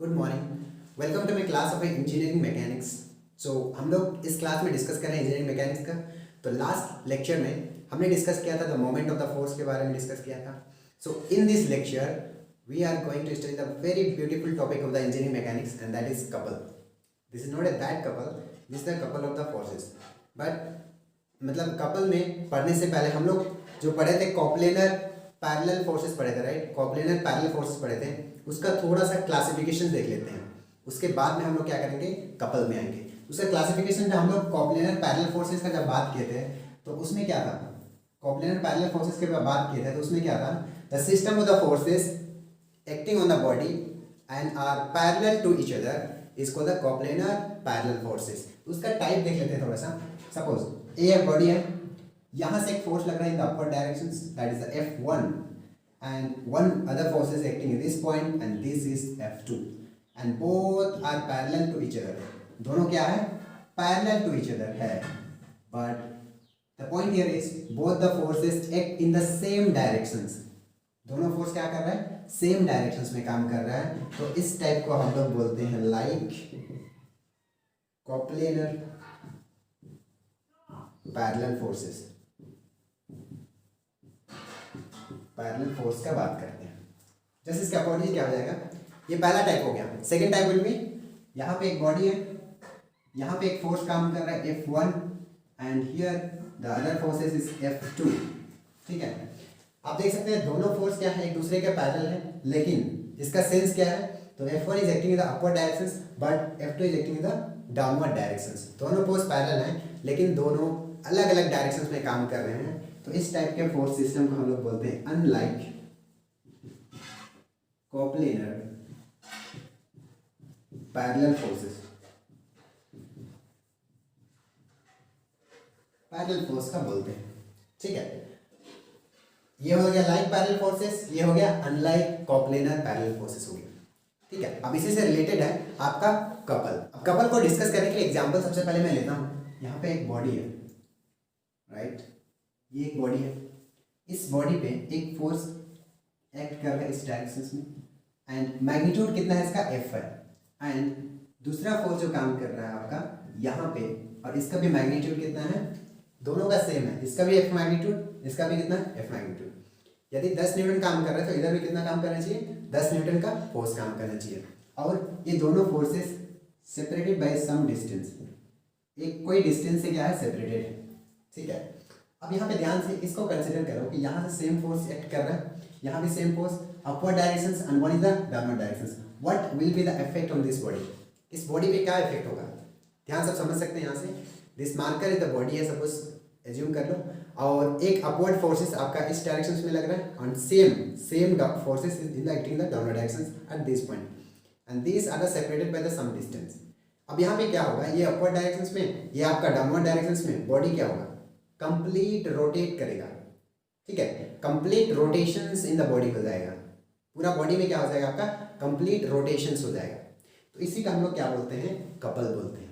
Good morning. Welcome to my class of engineering mechanics. So हम लोग इस class में डिस्कस कर रहे हैं इंजीनियरिंग मैकेनिक्स का। तो लास्ट लेक्चर में हमने डिस्कस किया था the moment of the force के बारे में डिस्कस किया था। So in this lecture we are going to study the very beautiful topic of the engineering mechanics and that is couple. This is not a that couple, this is the couple of the forces. But मतलब couple में पढ़ने से पहले हम लोग जो पढ़े थे कॉप्लेनर पैरेलल फोर्सेस पढ़े थे, राइट। कॉप्लेनर पैरेलल फोर्सेस पढ़े थे, उसका थोड़ा सा क्लासिफिकेशन देख लेते हैं। उसके बाद में हम लोग क्या करेंगे, कपल में आएंगे। उसका क्लासिफिकेशन में हम लोग कॉप्लेनर पैरेलल फोर्सेस का जब बात किए थे तो उसमें क्या था, कॉप्लेनर पैरेलल फोर्सेस के बात किए थे तो उसमें क्या था, the system of the forces acting on the body and are parallel to each other is called the coplanar parallel forces. उसका टाइप देख लेते हैं थोड़ा सा। सपोज ए बॉडी है, यहाँ से एक फोर्स लग रहा है in the upward direction, that is the F1, and one other force is acting in this point and this is F2 and both are parallel to each other. दोनों क्या है, parallel to each other है, but the point here is both the forces act in the same directions. दोनों force क्या कर रहा है, same directions में काम कर रहा है। तो इस टाइप को हम लोग बोलते हैं like कॉप्लेनर parallel forces. Parallel force का बात करते हैं। जैसे इसका बॉडी क्या हो जाएगा, ये पहला टाइप हो गया। सेकंड टाइप विल बी, यहाँ पे एक बॉडी है, यहाँ पे एक फोर्स काम कर रहा है F1 and here the other forces is F2। ठीक है, आप देख सकते हैं दोनों फोर्स क्या है, एक दूसरे के पैरेलल है, लेकिन इसका सेंस क्या है, तो F1 is acting in the upward directions but F2 is acting in the downward directions. दोनों फोर्स पैरेलल हैं लेकिन दोनों अलग अलग डायरेक्शंस में काम कर रहे हैं। तो इस टाइप के फोर्स सिस्टम को हम लोग बोलते हैं unlike कॉप्लेनर parallel forces. Parallel force का बोलते हैं। ठीक है, ये हो गया लाइक पैरेलल फोर्सेस, ये हो गया अनलाइक कॉप्लेनर पैरेलल फोर्सेस हो गया। ठीक है, अब इसी से रिलेटेड है आपका कपल। अब कपल को डिस्कस करने के लिए एग्जांपल सबसे पहले मैं लेता हूं। यहाँ पे एक बॉडी है, राइट, ये एक बॉडी है, इस बॉडी पे एक फोर्स एक्ट कर रहा है इस डायरेक्शन में एंड मैग्नीट्यूड कितना है इसका F है, एंड दूसरा फोर्स जो काम कर रहा है आपका यहाँ पे, और इसका भी मैग्नीट्यूड कितना है, दोनों का सेम है, इसका भी F मैग्नीट्यूड, इसका भी कितना F मैग्नीट्यूड। यदि 10 न्यूटन काम कर रहा है तो इधर भी कितना काम करना चाहिए, 10 न्यूटन का फोर्स काम करना चाहिए। और ये दोनों forces separated by some distance, एक कोई डिस्टेंस से क्या है, सेपरेटेड है। ठीक है, अब यहाँ पे ध्यान से इसको कंसिडर करो कि यहाँ से सेम फोर्स एक्ट कर रहा है, यहाँ भी same force, upward directions and one is the downward directions. What will be the effect on this body, इस बॉडी पे क्या इफेक्ट होगा, ध्यान सब समझ सकते हैं। यहाँ से this marker is the body है, सपोज एज्यूम कर लो, और एक अपवर्ड फोर्सेस आपका इस डायरेक्शन में लग रहा है and same forces in the acting the downward directions at this point and these are the separated by the some distance. अब यहाँ पे क्या होगा, ये अपवर्ड डायरेक्शंस में, ये आपका डाउनवर्ड डायरेक्शंस में बॉडी क्या होगा, कंप्लीट रोटेट करेगा। ठीक है, complete rotations in the body हो जाएगा, पूरा बॉडी में क्या हो जाएगा आपका, कंप्लीट रोटेशंस हो जाएगा। तो इसी का हम लोग क्या बोलते हैं, कपल बोलते हैं।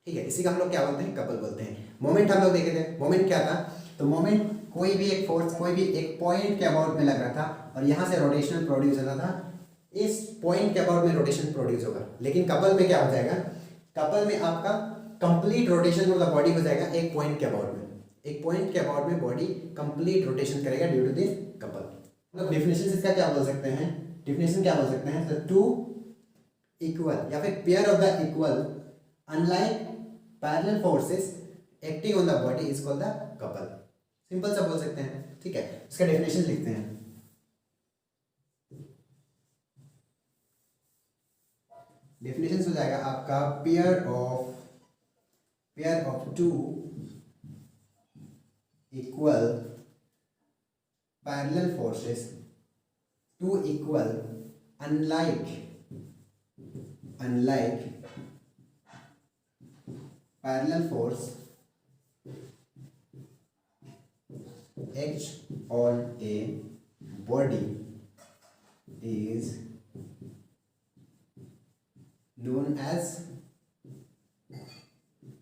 ठीक है, इसी का हम लोग क्या बोलते हैं, कपल बोलते हैं। मोमेंट हम लोग देखे थे, मोमेंट क्या था, तो मोमेंट कोई भी एक फोर्स कोई भी एक पॉइंट के अबाउट में लग रहा था और यहाँ से रोटेशन प्रोड्यूस होता था, इस पॉइंट के अबाउट में रोटेशन प्रोड्यूस होगा। लेकिन कपल में क्या हो जाएगा, कपल में आपका complete rotation of the body हो जाएगा एक पॉइंट के अबाउट में, एक पॉइंट के अबाउट में बॉडी कंप्लीट रोटेशन करेगा ड्यू टू दिस कपल। मतलब डेफिनेशन इसका क्या बोल सकते हैं, डेफिनेशन क्या बोल सकते हैं, द टू इक्वल या फिर pair of the equal unlike parallel forces acting on the body is called the couple. Simple सा बोल सकते हैं। ठीक है, इसका डेफिनेशन लिखते हैं। डेफिनेशन हो जाएगा आपका pair of two equal parallel forces, two equal unlike parallel force H on a body is known as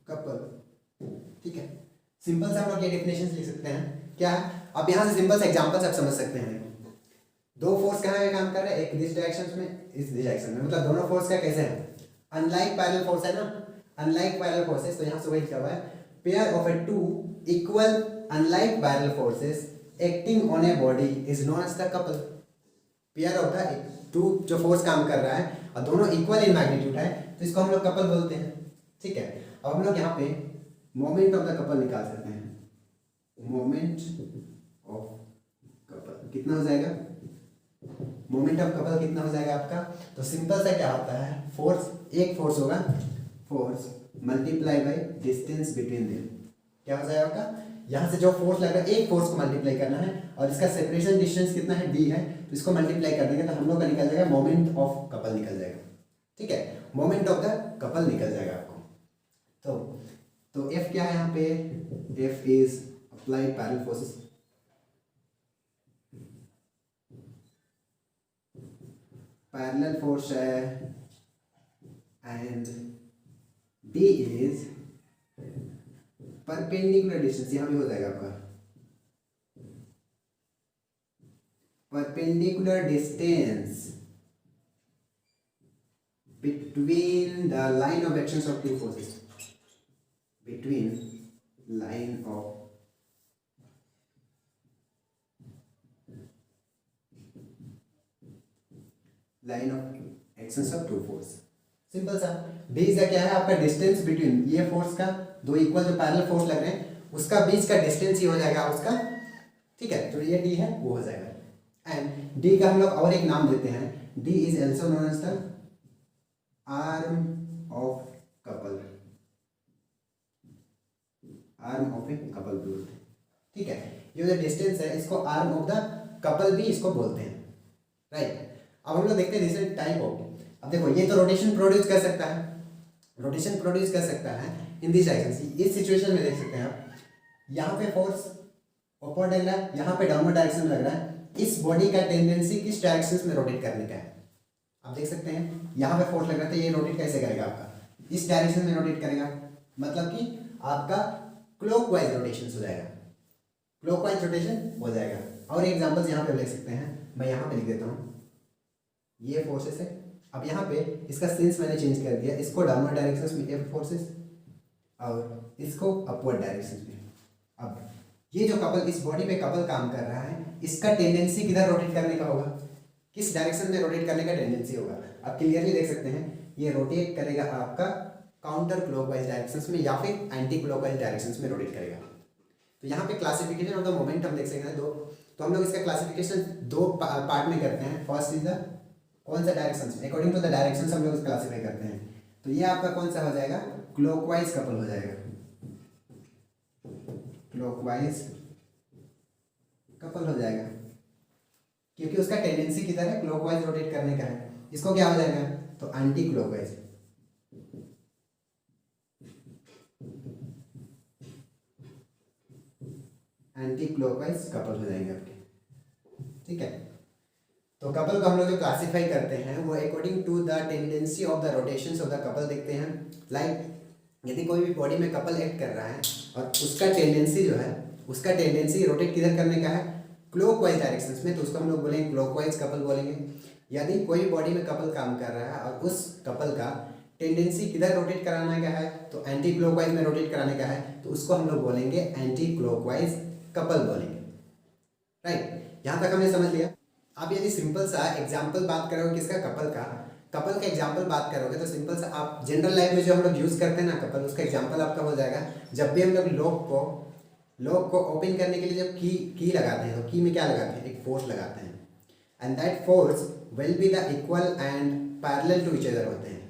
couple। ठीक है, सिंपल से हम लोग ये डेफिनेशन लिख सकते हैं। क्या है, अब यहाँ से सिंपल से एग्जांपल आप समझ सकते हैं। दो फोर्स कहाँ पे काम कर रहे हैं, एक दिस डायरेक्शन में, इस डायरेक्शन में, मतलब दोनों फोर्स का कैसे है, अनलाइक पैरेलल फोर्स है ना, अनलाइक पैरेलल फोर्सेस, तो यहाँ से वही लिखा हुआ है pair of a two equal unlike parallel forces acting on a body is known as the couple. Pair of the two जो फोर्स काम कर रहा है और दोनों इक्वल इन मैग्नीट्यूड है, तो इसको हम लोग कपल बोलते हैं। ठीक है, अब हम लोग यहाँ पे मोमेंट ऑफ द कपल निकाल सकते हैं। मोमेंट ऑफ कपल कितना हो जाएगा, मोमेंट ऑफ कपल कितना हो जाएगा आपका, तो सिंपल सा क्या होता है, फोर्स, एक फोर्स होगा, force multiply by distance between them, क्या हो जाएगा आपका, यहाँ से जो फोर्स लग रहा है एक फोर्स को मल्टीप्लाई करना है और इसका सेपरेशन डिस्टेंस कितना है, d है, तो इसको मल्टीप्लाई कर देंगे तो हम लोग का निकल जाएगा मोमेंट ऑफ कपल निकल जाएगा। ठीक है, मोमेंट ऑफ द कपल निकल जाएगा आपको। तो F क्या है यहाँ पे, F is applied parallel forces, parallel force है, and D is perpendicular distance, यहां भी हो जाएगा आपका perpendicular distance between the line of actions of two forces, between line of actions of two force. Simple सा, डी का क्या है आपका डिस्टेंस बिटवीन ये फोर्स का, दो इक्वल जो पैरेलल फोर्स लग रहे हैं उसका बीच का डिस्टेंस ही हो जाएगा उसका। ठीक है, तो ये डी है वो हो जाएगा। एंड डी का हम लोग और एक नाम देते हैं, D is also known as the arm of couple, arm of a couple बोलते हैं। ठीक है, ये जो डिस्टेंस है इसको आर्म ऑफ द कपल भी इसको बोलते हैं, राइट। अब हम लोग देखते हैं डिफरेंट टाइप ऑफ, अब देखो ये तो रोटेशन प्रोड्यूस कर सकता है, रोटेशन प्रोड्यूस कर सकता है इन दिस डायरेक्शन। इस सिचुएशन में देख सकते हैं आप, यहाँ पे फोर्स अपवर्ड लग रहा है, यहाँ पे डाउनवर्ड डायरेक्शन लग रहा है, इस बॉडी का टेंडेंसी किस डायरेक्शन में रोटेट करने का है, आप देख सकते हैं यहाँ पे फोर्स लग रहा था, ये रोटेट कैसे करेगा आपका, इस डायरेक्शन में रोटेट करेगा, मतलब कि आपका क्लॉकवाइज रोटेशन हो जाएगा, क्लॉकवाइज रोटेशन हो जाएगा। और एग्जांपल्स यहाँ पे देख सकते हैं, मैं यहाँ पे लिख देता हूँ, ये फोर्सेस है, अब यहाँ पे इसका सेंस मैंने चेंज कर दिया, इसको डाउनवर्ड डायरेक्शन में एफ फोर्सेस और इसको अपवर्ड डायरेक्शन में। अब ये जो कपल, इस बॉडी पे कपल काम कर रहा है, इसका टेंडेंसी किधर रोटेट करने का होगा, किस डायरेक्शन में रोटेट करने का टेंडेंसी होगा, आप क्लियरली देख सकते हैं, ये रोटेट करेगा आपका काउंटर क्लॉकवाइज डायरेक्शंस में या फिर एंटी क्लॉकवाइज डायरेक्शंस में रोटेट करेगा। तो यहाँ पे क्लासिफिकेशन ऑफ द मोमेंट हम देख सकते हैं दो, तो हम लोग इसका क्लासिफिकेशन दो पार्ट में करते हैं। फर्स्ट इज द कौन सा direction, according to the direction हम लोग क्लासीफाई करते हैं। तो ये आपका कौन सा हो जाएगा, क्लॉकवाइज कपल हो जाएगा, क्लॉकवाइज कपल हो जाएगा, क्योंकि उसका टेंडेंसी किधर है, क्लॉकवाइज रोटेट करने का है। इसको क्या हो जाएगा, तो anti clockwise, anti clockwise couple हो जाएंगे आपके। ठीक है, तो कपल को हम लोग जो क्लासिफाई करते हैं वो according to the tendency of the rotations of the couple देखते हैं। लाइक यदि कोई भी बॉडी में कपल एक्ट कर रहा है और उसका टेंडेंसी जो है, उसका टेंडेंसी रोटेट किधर करने का है, क्लॉकवाइज डायरेक्शंस में, तो उसको हम लोग बोलेंगे क्लॉकवाइज कपल बोलेंगे। यदि कोई भी बॉडी में कपल काम कर रहा है और उस कपल का टेंडेंसी किधर रोटेट कराने का है, तो एंटी क्लॉकवाइज में रोटेट कराने का है, तो उसको हम लोग बोलेंगे एंटी क्लॉकवाइज कपल बोलेंगे। राइट, यहाँ तक हमने समझ लिया। आप यदि सिंपल सा एग्जाम्पल बात करोगे किसका, कपल का एग्जाम्पल बात करोगे तो सिंपल सा आप जनरल लाइफ में जो हम लोग यूज़ करते हैं ना कपल, उसका एग्जाम्पल आपका हो जाएगा। जब भी हम लोग लॉक को ओपन करने के लिए जब की लगाते हैं, तो की में क्या लगाते हैं, एक फोर्स लगाते हैं, and that force will be the equal and parallel to each other होते हैं।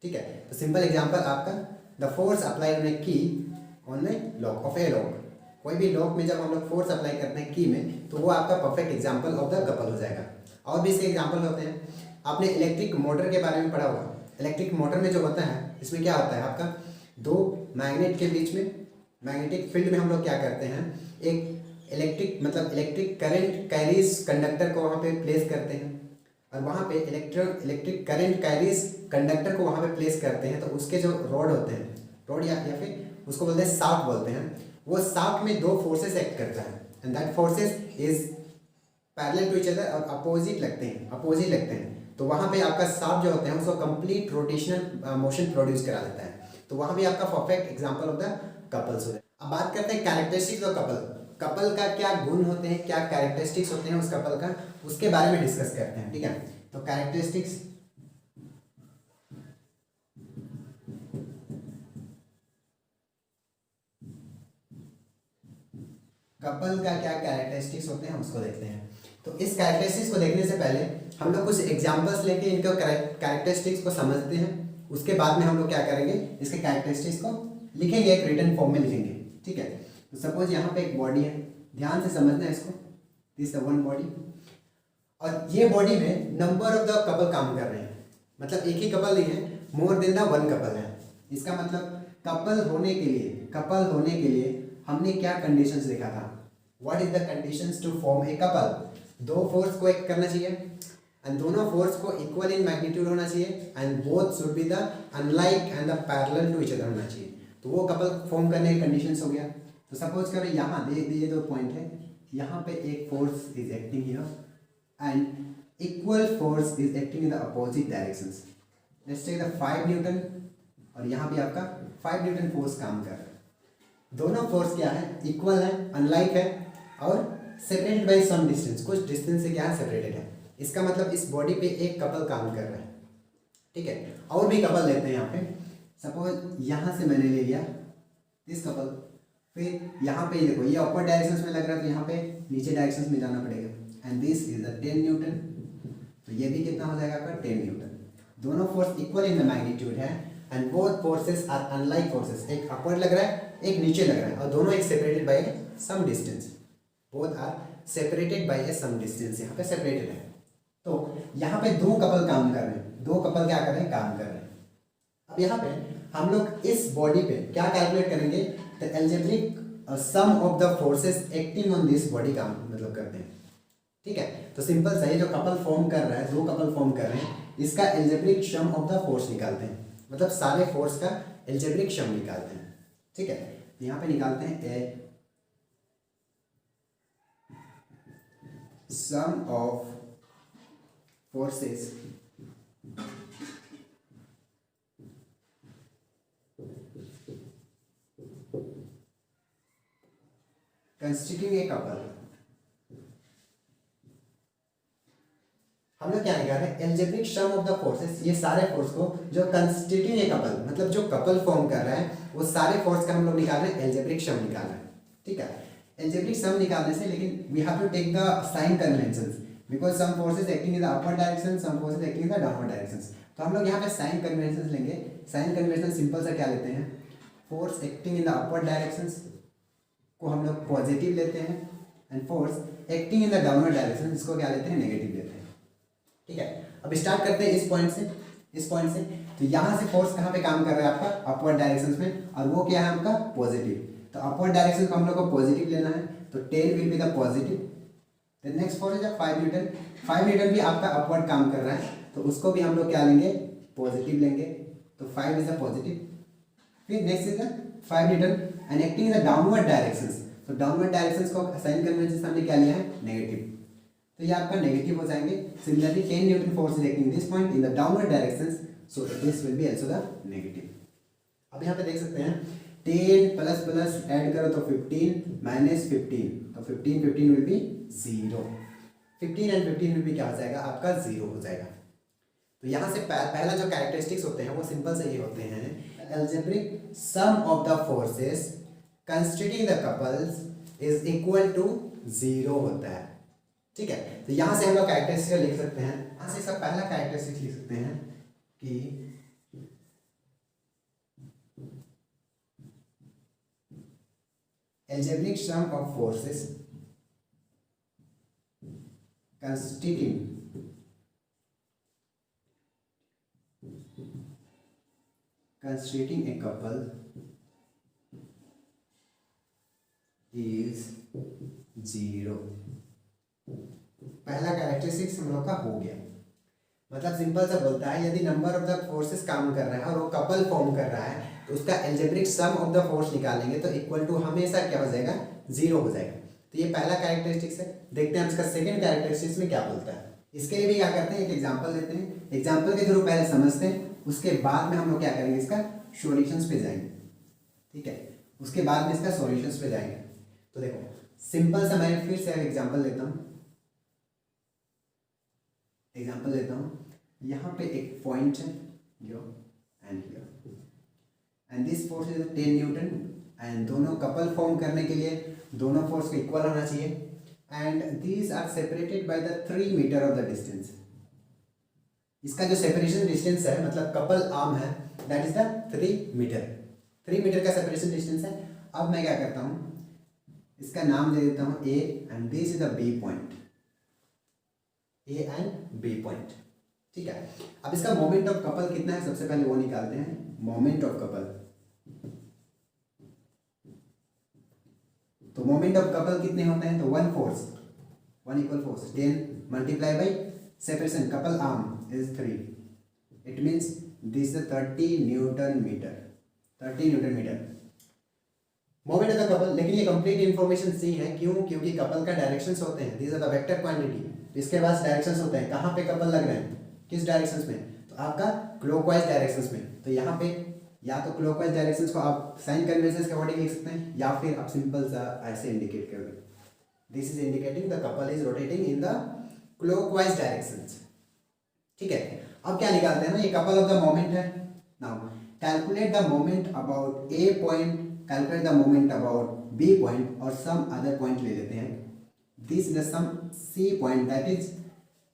ठीक है, तो सिंपल एग्जाम्पल आपका, the force applied on a key on a lock of a lock, कोई भी लॉक में जब हम लोग फोर्स अप्लाई करते हैं की में, तो वो आपका perfect example of the couple हो जाएगा। और भी इसके एग्जांपल होते हैं, आपने इलेक्ट्रिक मोटर के बारे में पढ़ा होगा। इलेक्ट्रिक मोटर में जो होता है, इसमें क्या होता है आपका, दो मैग्नेट के बीच में, मैग्नेटिक फील्ड में हम लोग क्या करते हैं, एक इलेक्ट्रिक करंट कैरीज कंडक्टर को वहाँ पे प्लेस करते हैं, और वहाँ पे इलेक्ट्रिक करंट कैरीज कंडक्टर को वहाँ पे प्लेस करते हैं। तो उसके जो रॉड होते हैं, रॉड या फिर उसको बोलते हैं शाफ्ट बोलते हैं, वो शाफ्ट में दो फोर्सेस एक्ट करता है, and that forces is parallel to each other और अपोजिट लगते हैं तो वहाँ पे आपका सांप जो होते हैं उसको कंप्लीट रोटेशनल मोशन प्रोड्यूस करा देता है, तो वहाँ भी आपका perfect example of the couples हो जाए। अब बात करते हैं कैरेक्टरिस्टिक्स ऑफ कपल का क्या गुण होते हैं, क्या कैरेक्टरिस्टिक्स होते हैं उस कपल का, उसके बारे में डिस्कस करते हैं। ठीक है, तो कैरेक्टरिस्टिक्स कपल का क्या कैरेक्टरिस्टिक्स होते हैं उसको देखते हैं। तो इस कैरेक्टरिस्टिक्स को देखने से पहले हम लोग कुछ एग्जांपल्स लेके इनके कैरेक्टरिस्टिक्स को समझते हैं, उसके बाद में हम लोग क्या करेंगे, इसके कैरेक्टरिस्टिक्स को लिखेंगे, एक रिटन फॉर्म में लिखेंगे। ठीक है, तो सपोज यहाँ पे एक बॉडी है, ध्यान से समझना है इसको, दिस द वन बॉडी, और ये बॉडी में नंबर ऑफ द कपल काम कर रहे हैं, मतलब एक ही कपल नहीं है, more than the one couple है। इसका मतलब कपल होने के लिए हमने क्या कंडीशंस देखा था, what is the conditions to form a couple. दो फोर्स को एक करना चाहिए एंड दोनों फोर्स को इक्वल इन मैग्नीट्यूड होना चाहिए and both should be the unlike and the parallel to each other होना चाहिए, तो वो कपल फॉर्म करने के कंडीशंस हो गया। तो सपोज करो यहाँ ये दो पॉइंट है, यहाँ पे एक force is acting here and equal force is acting in the opposite directions. Let's take the 5 newton और यहाँ भी आपका 5 न्यूटन फोर्स काम कर रहा है। दोनों फोर्स क्या है, इक्वल है, अनलाइक है और सेपरेटेड बाय सम डिस्टेंस, कुछ डिस्टेंस से क्या है, सेपरेटेड है। इसका मतलब इस बॉडी पे एक कपल काम कर रहा है। ठीक है, और भी कपल लेते हैं यहाँ पे, सपोज यहाँ से मैंने ले लिया दिस कपल, फिर यहाँ पे देखो ये अपर डायरेक्शंस में लग रहा है तो यहाँ पे नीचे डायरेक्शंस में जाना पड़ेगा and this is the 10 Newton, तो ये भी कितना हो जाएगा आपका 10 न्यूटन। दोनों force equal in the magnitude है and both forces are unlike forces, एक अपर लग रहा है एक नीचे लग रहा है और दोनों एक separated by some distance, both are separated by some distance, यहाँ पे सेपरेटेड है। तो यहाँ पे दो कपल काम कर रहे हैं, दो कपल क्या कर रहे हैं, काम कर रहे हैं। अब यहाँ पे हम लोग इस बॉडी पे क्या कैलकुलेट करेंगे, the algebraic sum of the forces acting on this body काम मतलब करते हैं। ठीक है, तो सिंपल सा ये जो कपल फॉर्म कर रहा है, दो कपल फॉर्म कर रहे हैं, इसका algebraic sum of the force निकालते हैं, मतलब सारे फोर्स का एल्जेब्रिक सम निकालते हैं। ठीक है, यहाँ पे निकालते हैं a sum of forces constituting a couple. हम लोग क्या निकाल रहे हैं, algebraic sum of the forces, ये सारे फोर्स को जो कंस्टिट्यूटिंग ए कपल मतलब जो कपल फॉर्म कर रहा है वो सारे फोर्स का हम लोग निकाल रहे हैं, एल्जेब्रिक सम निकाल रहे हैं। ठीक है, एल्जेब्रिक सम निकालने से लेकिन we have to take the sign conventions because some forces acting in the upper direction, some forces acting in the downward directions. तो हम लोग यहाँ पे साइन कन्वेंशंस लेंगे। साइन कन्वेंशन सिंपल सा क्या लेते हैं, force acting in the upper directions को हम लोग पॉजिटिव लेते हैं and force acting in the downward direction इसको क्या लेते हैं, नेगेटिव लेते हैं। ठीक है, अब स्टार्ट करते हैं इस पॉइंट से। तो यहाँ से फोर्स कहाँ पे काम कर रहा है आपका, अपवर्ड डायरेक्शन में, और वो क्या है आपका पॉजिटिव। तो अपवर्ड डायरेक्शन को हम लोग को पॉजिटिव लेना है, तो 10 will be the positive. The next force is 5 Newton. 5 Newton भी आपका अपवर्ड काम कर रहा है, तो उसको भी हम लोग क्या लेंगे, पॉजिटिव लेंगे, तो 5 इज द पॉजिटिव। फिर next is the 5 Newton and acting in the downward directions. तो डाउनवर्ड डायरेक्शंस को साइन कन्वेंशन से हमने क्या लिया है, नेगेटिव, तो ये आपका नेगेटिव हो जाएंगे। Similarly 10 Newton force is acting this point in the downward directions, so this will be also the negative. अब यहाँ पे देख सकते हैं 10 प्लस प्लस ऐड करो तो 15 माइनस 15, तो 15 will be 0। 15 and 15 will be क्या हो जाएगा आपका 0 हो जाएगा। तो यहाँ से पहला जो कैरेक्टरिस्टिक्स होते हैं वो सिंपल से ये होते हैं, algebraic sum of the forces constituting the couples is equal to 0 होता है। ठीक है, तो यहाँ से हम लोग कैरेक्टरिस्टिक लिख सकते हैं। यहाँ से इसका पहला कैरेक्टरिस्टिक लिख सकते हैं कि algebraic sum of forces constituting a couple is 0। पहला कैरेक्टरिस्टिक्स हम लोग का हो गया। मतलब सिंपल सा बोलता है, यदि नंबर ऑफ द फोर्सेस काम कर रहा है और वो कपल फॉर्म कर रहा है तो उसका algebraic sum of the force निकालेंगे तो इक्वल टू हमेशा क्या हो जाएगा, 0 हो जाएगा। तो तो ये पहला कैरेक्टरिस्टिक्स है। देखते हैं हम इसका सेकंड कैरेक्टरिस्टिक्स में क्या बोलता है। इसके लिए भी क्या करते हैं, एक एग्जांपल देते हैं, एग्जांपल के थ्रू पहले समझते हैं, उसके बाद में हम लोग क्या करेंगे, इसका सॉल्यूशंस पे जाएंगे। ठीक है, उसके बाद में इसका सॉल्यूशंस पे जाएंगे। तो देखो सिंपल सा मैं फिर से एग्जांपल देता हूँ, एग्जांपल देता हूँ। यहाँ पे एक पॉइंट है and this force is 10 newton and दोनों कपल फॉर्म करने के लिए दोनों फोर्स को इक्वल होना चाहिए and these are separated by the 3 metre of the distance. इसका जो सेपरेशन डिस्टेंस है मतलब कपल आर्म है that is the 3 metre, 3 metre का सेपरेशन डिस्टेंस है। अब मैं क्या करता हूँ, इसका नाम दे देता हूँ A and this is the B point, A and B point. ठीक है, अब इसका मोमेंट ऑफ कपल कितना है सबसे पहले वो निकालते हैं। मोमेंट ऑफ कपल, तो मोमेंट ऑफ कपल कितने होते हैं, तो one equal force 10 multiply by separation couple arm is 3, it means this is 30 newton metre, 30 newton metre moment of the couple. लेकिन ये कंप्लीट इंफॉर्मेशन सी है, क्यों, क्योंकि कपल का डायरेक्शंस होते हैं, this are the vector quantity. इसके पास डायरेक्शंस होते हैं, कहाँ पे कपल लग रहे हैं, किस डायरेक्शंस में, तो आपका क्लॉकवाइज डायरेक्शंस में। तो यहाँ पे या तो क्लॉकवाइज डायरेक्शंस को आप साइन कन्वेंशंस के अकॉर्डिंग लिख सकते हैं या फिर आप सिंपल सा ऐसे इंडिकेट करोगे, this is indicating the couple is rotating in the clockwise directions. ठीक है, अब क्या निकालते हैं ना, ये कपल ऑफ द मोमेंट है। Now calculate the moment about A point, calculate the moment about B point और सम अदर पॉइंट ले लेते हैं। This is some C point that is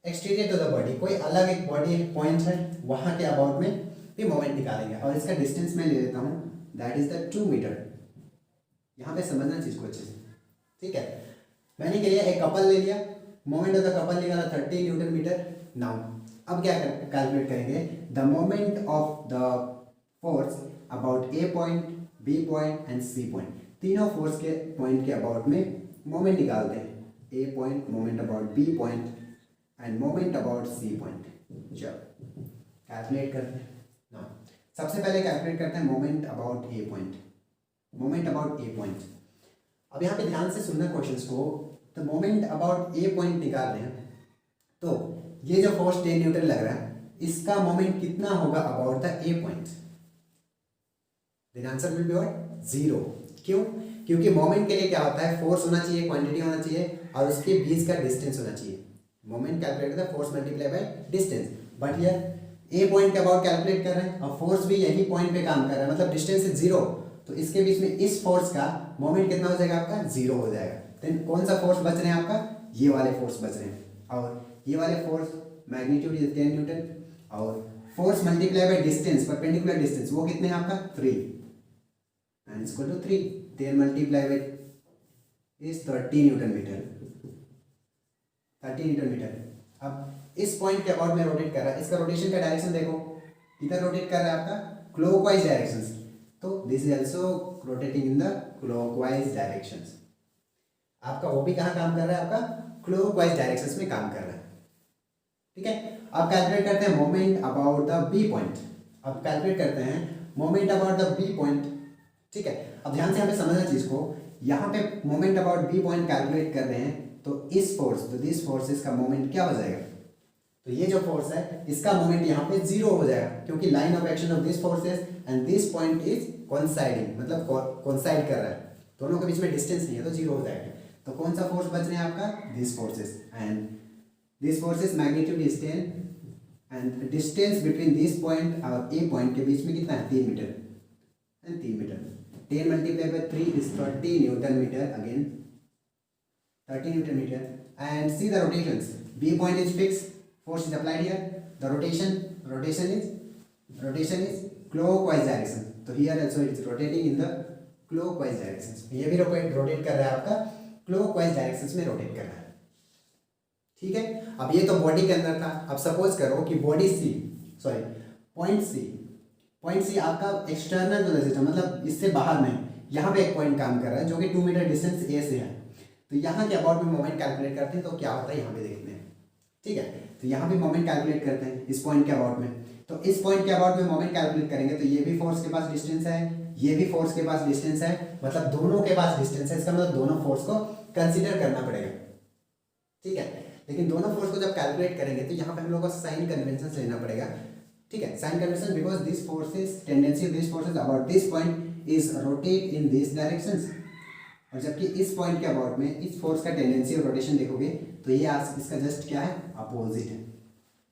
exterior to the body, कोई अलग एक body point है वहां के अबाउट में भी मोमेंट निकालेंगे और इसका डिस्टेंस मैं ले लेता हूं दैट इज द 2 मीटर। यहां पे समझना चीज को अच्छे से। ठीक है, मैंने क्या लिया, एक कपल ले लिया, मोमेंट ऑफ द कपल निकाला 30 न्यूटन मीटर। नाउ अब क्या कैलकुलेट करेंगे, the moment of the force about A point, B point and C point, तीनों फोर्स के पॉइंट के अबाउट में मोमेंट निकालते हैं। A point, moment about B point and moment about C point. चलो कैलकुलेट करते हैं। नाउ सबसे पहले कैलकुलेट करते हैं moment about A point, moment about A point. अब यहाँ पे ध्यान से सुनना क्वेश्चंस को। तो मोमेंट अबाउट ए पॉइंट निकाल रहे हैं, तो ये जो फोर्स 10 न्यूटन लग रहा है इसका मोमेंट कितना होगा about the A point, then answer will be what, 0। क्यों, क्योंकि मोमेंट के लिए क्या होता है, फोर्स होना चाहिए, क्वांटिटी होना चाहिए और उसके बीच का डिस्टेंस होना चाहिए। Moment calculate the force multiply by distance, but here A point के अबाउट कैलकुलेट कर रहे हैं और फोर्स भी यही पॉइंट पे काम कर रहा है, मतलब डिस्टेंस इज 0। तो इसके बीच में इस फोर्स का मोमेंट कितना हो जाएगा आपका, 0 हो जाएगा। देन कौन सा फोर्स बच रहे हैं आपका, ये वाले फोर्स बच रहे हैं और ये वाले फोर्स मैग्नीट्यूड इज 10 न्यूटन और force multiply by distance, perpendicular distance वो कितने हैं आपका 3 and equal to 3, 10 multiply by is 30 newton metre, 30 newton metre. अब इस पॉइंट के अबाउट में रोटेट कर रहा है, इसका रोटेशन का डायरेक्शन देखो, इधर रोटेट कर रहा है आपका क्लॉकवाइज डायरेक्शंस, तो this is also rotating in the clockwise directions. आपका वो भी कहाँ काम कर रहा है, आपका क्लॉकवाइज डायरेक्शंस में काम कर रहा है। ठीक है, अब कैलकुलेट करते हैं moment about the B point. अब कैलकुलेट करते हैं moment about the B point. ठीक है, अब ध्यान से यहाँ पे समझना चीज को, यहाँ पे moment about B point calculate कर रहे हैं, तो इस फोर्स, तो दिस फोर्सेस का मोमेंट क्या हो जाएगा, तो ये जो फोर्स है इसका मोमेंट यहाँ पे 0 हो जाएगा, क्योंकि line of action of this forces and this point is coinciding, मतलब कोइंसाइड कर रहा है, दोनों के बीच में डिस्टेंस नहीं है, तो 0 हो जाएगा। तो कौन सा फोर्स बच रहे हैं आपका, this forces and this forces magnitude is 10 and distance between this point और ए पॉइंट के बीच में कितना है, 3 metre and 3 metre. 10 multiply by 3 is 30 Newton meter, again 30 Newton meter, and see the rotations. B point is fixed, force is applied here. The rotation is clockwise direction. So here also it is rotating in the clockwise directions. ये भी rotate कर रहा है आपका clockwise directions में rotate कर रहा है। ठीक है, अब ये तो बॉडी के अंदर था। अब सपोज करो कि पॉइंट सी आपका एक्सटर्नल टू द सिस्टम, मतलब इससे बाहर में यहाँ पे एक पॉइंट काम कर रहा है जो कि 2 मीटर डिस्टेंस ए से है। तो यहाँ के अबाउट में मोमेंट कैलकुलेट करते हैं, तो क्या होता है यहाँ पे देखते हैं। ठीक है, तो यहाँ पे मोमेंट कैलकुलेट करते हैं इस पॉइंट के अबाउट में, तो इस पॉइंट के अबाउट में मोमेंट कैलकुलेट करेंगे, तो ये भी फोर्स के पास डिस्टेंस है, ये भी फोर्स के पास डिस्टेंस है, मतलब दोनों के पास डिस्टेंस है। इसका मतलब दोनों फोर्स को कंसिडर करना पड़ेगा, ठीक है। लेकिन दोनों फोर्स को जब कैलकुलेट करेंगे तो यहाँ पे हम लोग को साइन कन्वेंशन लेना पड़ेगा, ठीक है। Sign convention because this forces tendency of this forces about this point is rotate in this directions, और जबकि इस पॉइंट के अबाउट में इस फोर्स का टेंडेंसी और रोटेशन देखोगे तो ये इसका जस्ट क्या है, अपोजिट है।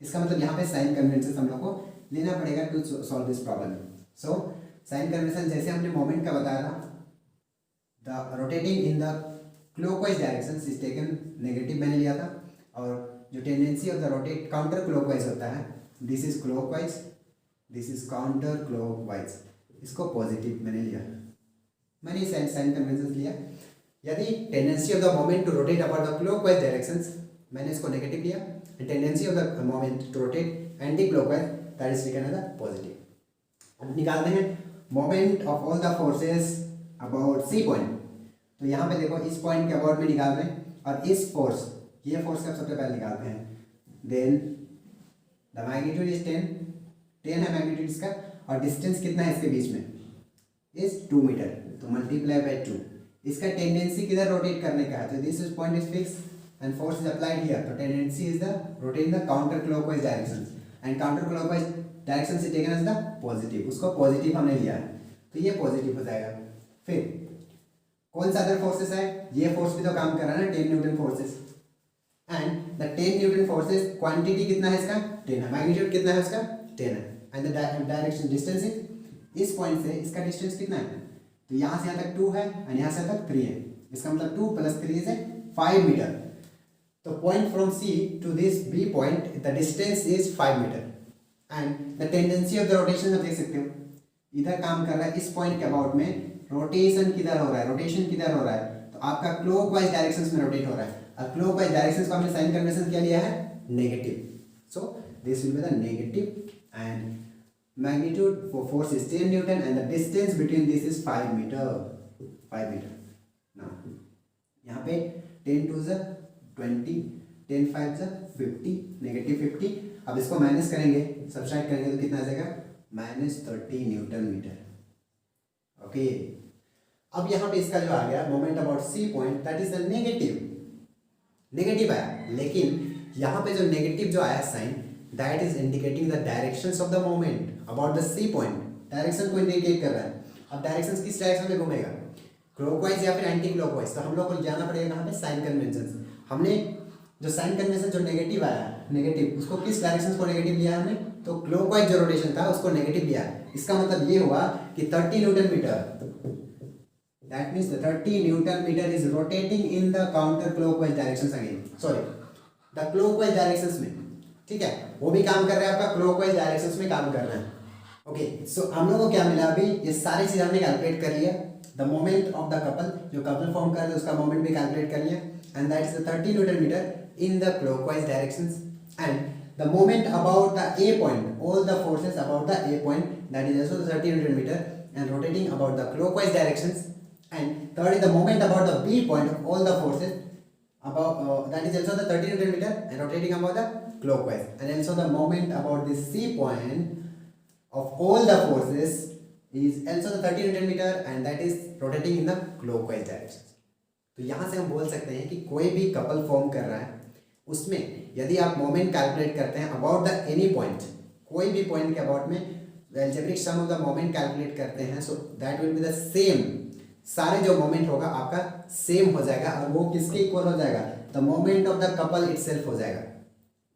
इसका मतलब यहाँ पे साइन कन्वेंशन हम लोग को लेना पड़ेगा to solve this problem. So sign convention जैसे हमने मोमेंट का बताया था, the rotating in the clockwise direction is taken negative मैंने लिया था, और जो tendency of the rotate counter clockwise होता है, this is clockwise, this is counter clockwise, इसको पॉजिटिव मैंने लिया, मैंने साइन कन्वेंशन लिया। यदि tendency of the moment to rotate about the clockwise directions, मैंने इसको नेगेटिव लिया, tendency of the moment to rotate anti clockwise that is taken as positive. अब निकालते हैं moment of all the forces about C point. तो यहाँ पे देखो इस पॉइंट के अबाउट में निकाल रहे हैं, और इस फोर्स, ये फोर्स का सबसे पहले निकालते हैं। देन द मैग्नीट्यूड इज 10 है मैग्नीट्यूड इसका, और डिस्टेंस कितना है इसके बीच में, इज 2 मीटर, तो मल्टीप्लाई बाय 2। इसका टेंडेंसी किधर रोटेट करने का है, तो this is point is fix and force is applied here, तो tendency is the rotate the counter clockwise direction, and counter clockwise direction से टेकन एज द पॉजिटिव, उसको पॉजिटिव हमने लिया है, तो ये पॉजिटिव हो जाएगा। फिर कौन सा अदर फोर्सेस है, ये फोर्स भी तो काम कर रहा है ना, 10 Newton forces, and the 10 Newton forces quantity कितना है इसका, 10 है, मैग्नीट्यूड कितना है उसका, 10 है, and the direction distance is, इस पॉइंट से इसका डिस्टेंस कितना है, तो यहाँ से यहाँ तक 2 है और यहाँ से तक 3 है, इसका मतलब 2 + 3 इज 5 मीटर। तो point from C to this B point the distance is 5 metre, and the tendency of the rotation आप देख सकते हो, इधर काम कर रहा है, इस पॉइंट के अबाउट में रोटेशन किधर हो रहा है, रोटेशन किधर हो रहा है, तो आपका क्लॉकवाइज डायरेक्शंस में रोटेट हो रहा है, और क्लॉकवाइज डायरेक्शंस को हमने साइन कन्वेंशन क्या लिया है, negative. So this will be the negative, and magnitude for force is 10 Newton and the distance between this is 5 meter, 5 meter. Now यहाँ पे 10 2 is 20, 10 5 is 50, negative 50। अब इसको माइनस करेंगे, सब्सट्रैक्ट करेंगे तो कितना आ जाएगा, -30 न्यूटन मीटर। ओके, अब यहाँ पे इसका जो आ गया moment about C point that is the negative आया, लेकिन यहाँ पे जो नेगेटिव जो आया sign that is indicating the directions of the moment about the C point, direction को इंडिकेट कर रहा है। अब डायरेक्शन किस डायरेक्शन में घूमेगा, क्लॉकवाइज या फिर एंटी क्लॉकवाइज, तो हम लोग को जाना पड़ेगा यहाँ पे साइन कन्वेंशन। हमने जो साइन कन्वेंशन जो नेगेटिव आया, नेगेटिव उसको किस डायरेक्शन को नेगेटिव लिया हमने, तो क्लॉकवाइज जो रोटेशन था उसको नेगेटिव लिया। इसका मतलब ये हुआ कि 30 newton metre, that means 30 newton metre is rotating in the counter clockwise directions again, sorry the clockwise directions में, ठीक है, वो भी काम कर रहा है आपका क्लॉकवाइज डायरेक्शंस में काम कर रहा है। ओके, सो हम लोगों को क्या मिला अभी, ये सारी चीज़ हमने कैलकुलेट कर लिया। The moment of the couple, जो कपल फॉर्म कर रहे हैं उसका मोमेंट भी कैलकुलेट कर लिया, and that is the 30 newton metre in the clockwise directions, and the moment about the A point, all the forces about the A point that is also 30 newton metre and rotating about the clockwise directions, and third is the moment about the B point of all the forces about that is also the 30 Newton meter and rotating about the clockwise, and also the moment about this C point of all the forces is also the 30 Newton meter and that is rotating in the clockwise direction. तो यहाँ से हम बोल सकते हैं कि कोई भी कपल फॉर्म कर रहा है उसमें यदि आप मोमेंट कैलकुलेट करते हैं अबाउट द एनी पॉइंट, कोई भी पॉइंट के अबाउट में algebraic sum of the moment calculate करते हैं, so that will be the same, सारे जो मोमेंट होगा आपका सेम हो जाएगा, और वो किसके इक्वल हो जाएगा, the moment of the couple itself हो जाएगा।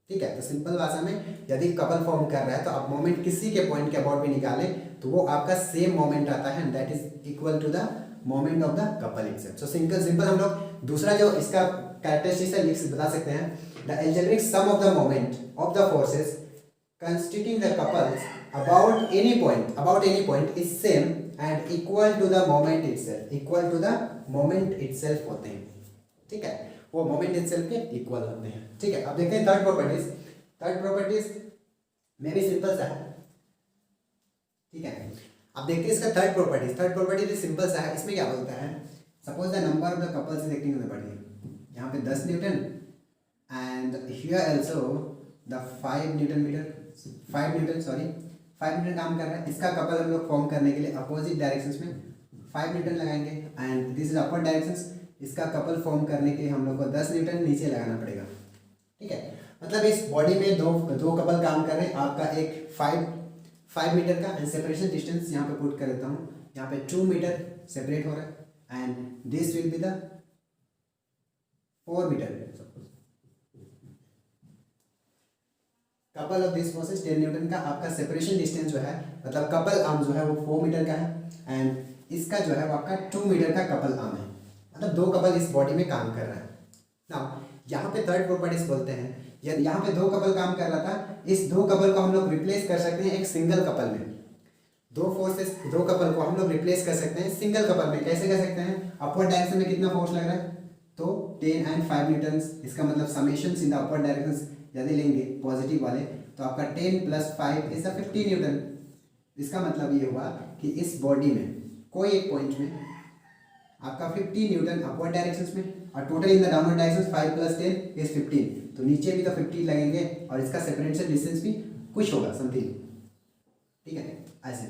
ठीक है, तो सिंपल भाषा में यदि कपल फॉर्म कर रहा है तो आप मोमेंट किसी के पॉइंट के अबाउट भी निकालें तो वो आपका सेम मोमेंट आता है, and that is equal to the moment of the couple itself. So simple हम लोग दूसरा जो इसका कैरेक्टरिस्टिक्स है लिख बता सकते हैं, the algebraic sum of the moment of the forces constituting the couples about any point is same and equal to the moment itself, equal to the moment itself होते हैं। ठीक है, वो moment itself के इक्वल होते हैं। ठीक है, अब देखते हैं थर्ड प्रॉपर्टीज में भी सिंपल सा है। ठीक है, अब देखते हैं इसका थर्ड प्रॉपर्टी भी सिंपल सा है। इसमें क्या बोलता है, suppose the number of the couples is acting on the body, यहाँ पे 10 newton and here also the 5 Newton काम कर रहा है। इसका कपल हम लोग फॉर्म करने के लिए अपोजिट डायरेक्शंस में 5 न्यूटन लगाएंगे, and this is upper directions, इसका कपल फॉर्म करने के हम लोग को 10 न्यूटन नीचे लगाना पड़ेगा। ठीक है, मतलब इस बॉडी में दो कपल काम कर रहे हैं। आपका एक 5 मीटर का एंड सेपरेशन डिस्टेंस यहाँ पे पुट कर देता हूँ, यहाँ पे 2 मीटर सेपरेट हो रहा है and this will be the 4 metre. Couple of this process 10 newton का आपका सेपरेशन डिस्टेंस जो है, मतलब कपल आर्म जो है वो 4 मीटर का है एंड इसका जो है वो आपका 2 मीटर का कपल आर्म है, मतलब दो कपल इस बॉडी में काम कर रहा है ना। यहाँ पे थर्ड प्रॉपर्टीज बोलते हैं, यदि यहाँ पे दो कपल काम कर रहा था, इस दो कपल को हम लोग रिप्लेस कर सकते हैं एक सिंगल कपल में। दो कपल को हम लोग रिप्लेस कर सकते हैं सिंगल कपल में। कैसे कर सकते हैं? अपवर्ड डायरेक्शन में कितना फोर्स लग रहा है, तो 10 एंड 5 न्यूटन। इसका मतलब summations in the upward direction यदि लेंगे पॉजिटिव वाले तो आपका 10 + 5 इज 15 न्यूटन। इसका मतलब ये हुआ कि इस बॉडी में कोई एक पॉइंट में आपका 50 न्यूटन अपवर्ड डायरेक्शंस में और total in the downward direction 5 + 10 is 15। तो नीचे भी तो 50 लगेंगे और इसका सेपरेशन डिस्टेंस भी कुछ होगा समथिंग। ठीक है, ऐसे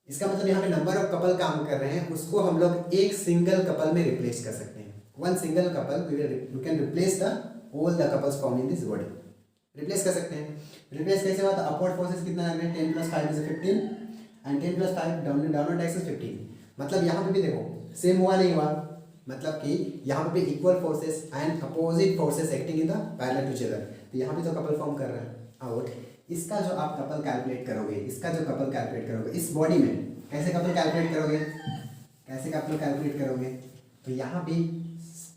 इसका मतलब यहाँ पे नंबर ऑफ कपल काम कर रहे हैं, उसको हम लोग एक सिंगल कपल में रिप्लेस कर सकते हैं। One single couple we can replace the all the couples form in this body. Replace कर सकते हैं। रिप्लेस कैसे हुआ? तो अपवर्ड फोर्सेस कितना लग रहे हैं? 10 + 5 इज 15 एंड 10 + 5 डाउनवर्ड डायरेक्शन 15। मतलब यहाँ पे भी देखो सेम हुआ नहीं हुआ, मतलब कि यहाँ पे equal forces and opposite forces acting in the parallel to each other. तो यहाँ पे तो कपल फॉर्म कर रहा है। और इसका जो आप कपल कैलकुलेट करोगे, इसका जो कपल कैलकुलेट करोगे इस बॉडी में, कैसे कपल कैलकुलेट करोगे? कैसे कपल कैलकुलेट करोगे? तो यहाँ भी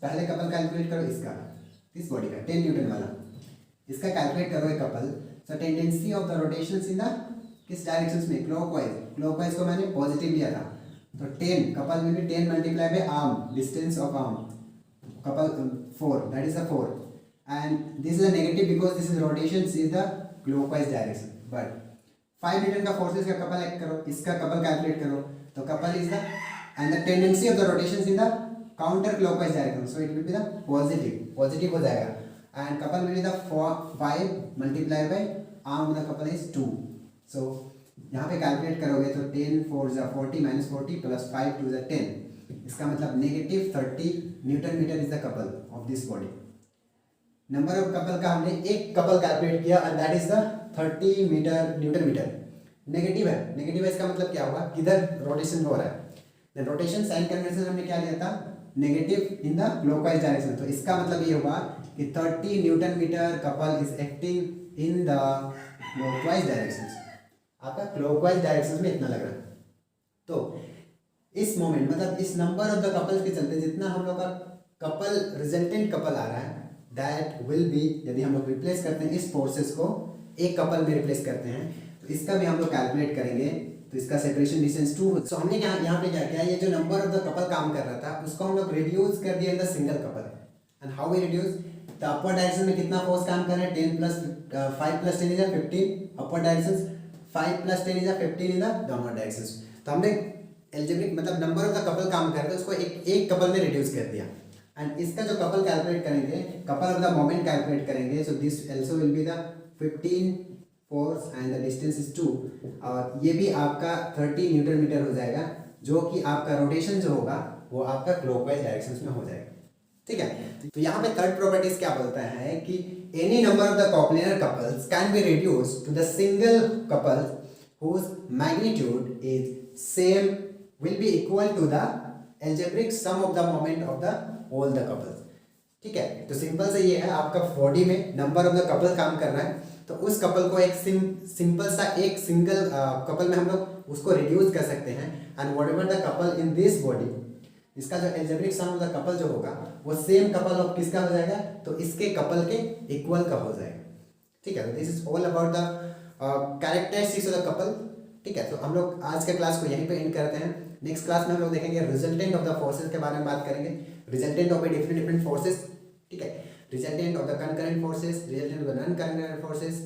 पहले कपल कैलकुलेट करो इसका, इस बॉडी का 10 न्यूटन वाला, इसका कैलकुलेट करोगे couple. So tendency of the rotations in the किस डायरेक्शंस में? क्लॉकवाइज को मैंने पॉजिटिव लिया था, तो 10 couple will be 10 × arm, distance of arm, couple 4, that is the 4 and this is a negative because this is rotations in the clockwise direction. But 5 Newton का forces का couple add करो, इसका couple calculate करो, तो couple is the end the tendency of the rotations in the counter clockwise direction, so it will be the positive हो जाएगा and couple will be the 5 × arm the couple is 2। सो यहाँ पे calculate करोगे तो 10 × 4 = 40 - 40 + 5 × 2 = 10। इसका मतलब -30 newton metre is the couple of this body. Number of couple का हमने एक कपल कैलकुलेट किया and that is the 30 newton metre. Negative है इसका मतलब क्या हुआ? किधर रोटेशन हो रहा है? रोटेशन साइन कन्वेंशन हमने क्या लिया था? Negative in the clockwise direction. तो इसका मतलब ये हुआ कि 30 newton metre couple is acting in the clockwise direction. आपका क्लॉकवाइज डायरेक्शन में इतना लग रहा है। तो इस मोमेंट मतलब इस नंबर ऑफ द कपल्स के चलते जितना हम लोग का कपल रिजल्टेंट कपल आ रहा है दैट विल बी, यदि हम लोग रिप्लेस करते हैं इस फोर्सेस को एक कपल में रिप्लेस करते हैं तो इसका भी हम लोग कैलकुलेट करेंगे, तो इसका सेपरेशन डिस्टेंस 2। सो हमने यहाँ पे क्या किया, ये जो नंबर ऑफ द कपल काम कर रहा था उसको हम लोग रिड्यूस कर दिया in the single couple. And how we reduce? The upward direction में कितना फोर्स काम कर रहा है? 10 + 5 + 10 is 15 upward direction, 5 + 10 is 15 in the downward direction. तो हमने एल्जेब्रिक मतलब नंबर ऑफ द कपल काम कर रहे थे उसको एक कपल में रिड्यूस कर दिया एंड इसका जो कपल कैलकुलेट करेंगे, couple of the moment calculate करेंगे, so this also will be the 15 force and the distance is 2 और ये भी आपका 30 न्यूटन मीटर हो जाएगा, जो कि आपका रोटेशन जो होगा वो आपका क्लॉकवाइज डायरेक्शंस में हो जाएगा। ठीक है, तो यहाँ पे थर्ड प्रॉपर्टीज क्या बोलता है कि any number of the coplanar couples can be reduced to the single couple whose magnitude is same will be equal to the algebraic sum of the moment of the all the couples। ठीक है, तो simple से ये है आपका body में number of the couple काम कर रहा है, तो उस कपल को एक सिंपल सा एक सिंगल कपल में हम लोग उसको रिड्यूस कर सकते हैं and whatever the couple in this body, इसका जो algebraic sum of the couple जो होगा वो सेम कपल ऑफ किसका हो जाएगा? तो इसके कपल के इक्वल का हो जाएगा। ठीक है, तो this is all about the characteristics of the couple. ठीक है, तो हम लोग आज के क्लास को यहीं पे एंड करते हैं। नेक्स्ट क्लास में हम लोग देखेंगे रिजल्टेंट ऑफ द फोर्सेस के बारे में बात करेंगे, रिजल्टेंट ऑफ डिफरेंट फोर्सेस। ठीक है, resultant of the concurrent forces, resultant of the non concurrent forces,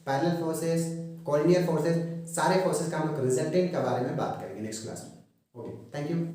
parallel forces, collinear forces, सारे फोर्सेस का हम लोग रिजल्टेंट के बारे में बात करेंगे नेक्स्ट क्लास में। Okay, thank you.